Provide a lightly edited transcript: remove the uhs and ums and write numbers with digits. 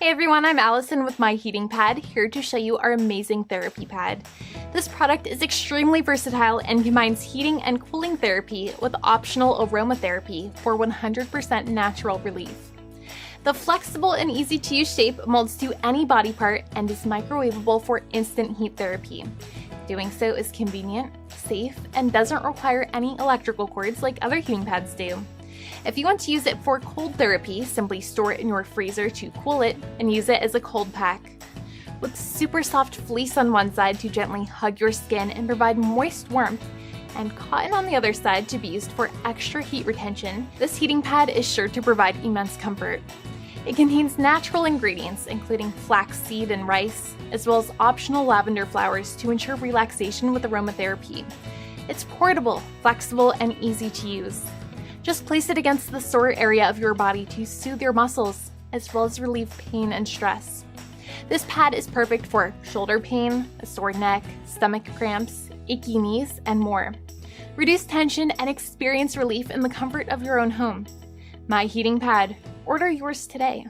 Hey everyone, I'm Allison with My Heating Pad, here to show you our amazing therapy pad. This product is extremely versatile and combines heating and cooling therapy with optional aromatherapy for 100% natural relief. The flexible and easy to use shape molds to any body part and is microwavable for instant heat therapy. Doing so is convenient, safe, and doesn't require any electrical cords like other heating pads do. If you want to use it for cold therapy, simply store it in your freezer to cool it and use it as a cold pack. With super soft fleece on one side to gently hug your skin and provide moist warmth, and cotton on the other side to be used for extra heat retention, this heating pad is sure to provide immense comfort. It contains natural ingredients including flaxseed and rice, as well as optional lavender flowers to ensure relaxation with aromatherapy. It's portable, flexible, and easy to use. Just place it against the sore area of your body to soothe your muscles, as well as relieve pain and stress. This pad is perfect for shoulder pain, a sore neck, stomach cramps, achy knees, and more. Reduce tension and experience relief in the comfort of your own home. My Heating Pad. Order yours today.